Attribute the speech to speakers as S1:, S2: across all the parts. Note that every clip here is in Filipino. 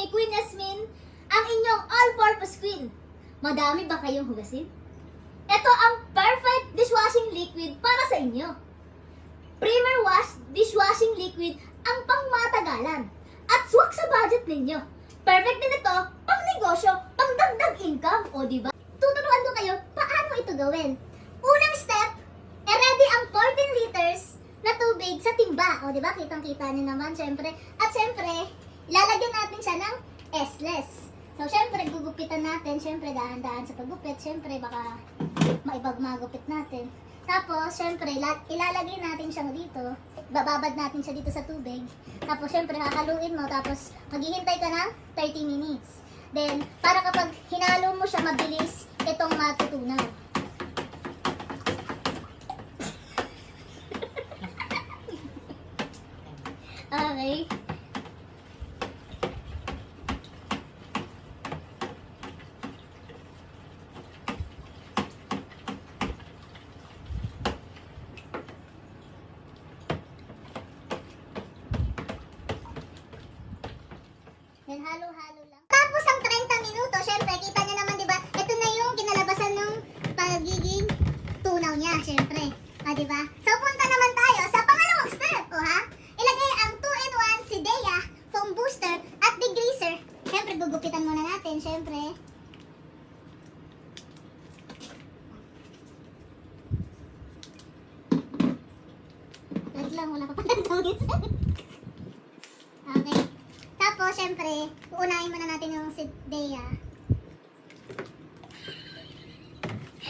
S1: ni Queen Yasmin, ang inyong all-purpose queen. Madami ba kayong hugasin? Ito ang perfect dishwashing liquid para sa inyo. Premier Wash Dishwashing Liquid ang pangmatagalan at swak sa budget ninyo. Perfect din ito pang negosyo, pang dagdag income, o diba? Tuturuan ko kayo paano ito gawin. Unang step, ready ang 14 liters na tubig sa timba. O diba, kitang-kita nyo naman, syempre. At syempre, ilalagyan natin siya ng S-less. So, syempre, gugupitan natin. Syempre, dahan-dahan sa paggupit. Syempre, baka maibagmagupit natin. Tapos, syempre, ilalagay natin siya dito. Bababad natin siya dito sa tubig. Tapos, syempre, hahaluin mo. Tapos, maghihintay ka ng 30 minutes. Then, para kapag hinalo mo siya, mabilis itong matutunaw. Okay. Then, halo-halo lang. Tapos ang 30 minuto, syempre, kita nyo naman, di ba? Ito na yung kinalabasan ng pagiging tunaw niya, syempre. Di ba? So, punta naman tayo sa pangalawang step, ha? Ilagay ang 2-in-1 Sidea foam booster at degreaser. Syempre, gugupitan muna natin, syempre. Wait lang, wala pa pala. Okay. Tapos, syempre, uunahin muna natin yung Sidea.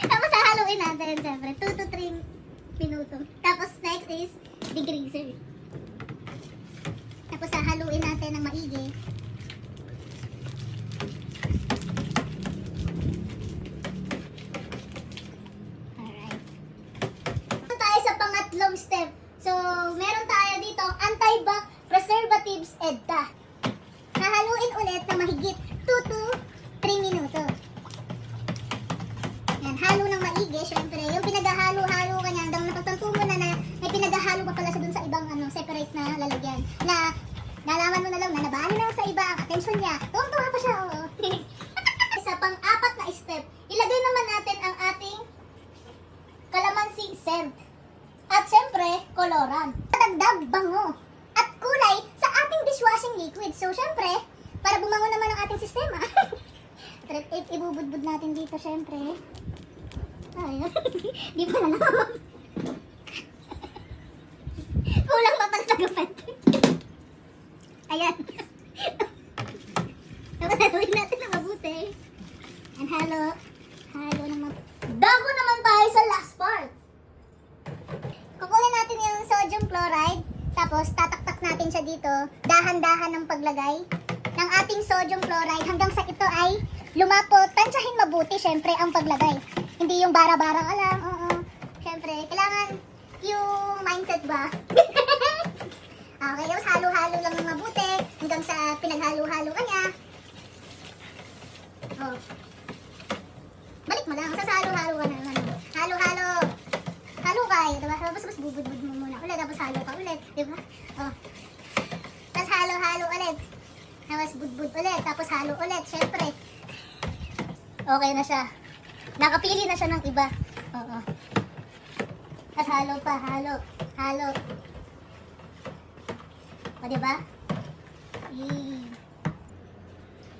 S1: Tapos, hahaluin natin, syempre, 2 to 3 minuto. Tapos, next is degreaser. Tapos, hahaluin natin ng maigi. Alright. Ito tayo sa pangatlong step. So, meron tayo dito, anti-bac preservatives EDTA. Hahaluin ulit na mahigit 2 to 3 minuto. Yan, halo ng maigi, syempre. Yung pinaghahalo-halo ka niya, hanggang napagtanto mo na may pinaghahalo pa pala siya dun sa ibang separate na lalagyan. Na nalaman mo na lang na nabali na sa iba ang attention niya. Tuwang-tuwa pa siya, oo. Sa pang-apat na step, ilagay naman natin ang ating calamansi scent. At syempre, koloran. Dagdag bango at kulay sa ating dishwashing liquid. So, syempre, para bumango naman ang ating sistema, ibubudbud natin dito, syempre. Ay, di pa na lang. Kulang pa pala sa gupit. Ayan. Tapos, haluin natin na mabuti. And halo. Halo naman. Dago naman tayo sa last part. Kukunin natin yung sodium chloride. Tapos, tataktak natin siya dito. Dahan-dahan ng paglagay ng ating sodium chloride hanggang sa ito ay lumapot. Tansyahin mabuti, syempre, ang paglagay. Hindi yung bara-bara ka lang. Oo. Syempre, kailangan yung mindset ba? Okay, tapos halo-halo lang ng mabuti hanggang sa pinaghalo-halo ka niya. Oh. Balik mo lang. Sa halo-halo ka na naman. Halo-halo. Halo kayo, diba? Tapos bubud-bud mo muna ulit, tapos halo ka ulit, diba? Oh. Tapos halo-halo ulit. Tapos budbud ulit, tapos halo ulit, syempre. Okay na siya. Nakapili na siya ng iba. Oo. Tapos halo pa, halo. Halo. O, diba?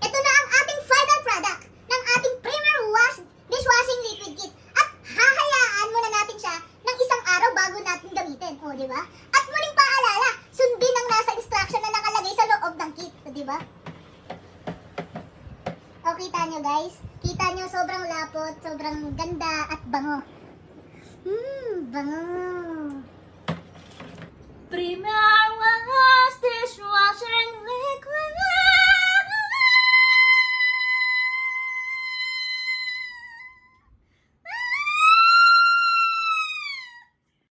S1: Ito na ang ating final product ng ating Premier Wash Dishwashing Liquid Kit. At hahayaan muna natin siya ng isang araw bago natin gamitin. O, diba? At muling paalala, sundin ang nasa instruction na nakalagay sa loob ng kit. O, diba? O, kita nyo guys? Kita nyo sobrang lapot, sobrang ganda at bango. Bango.
S2: Premier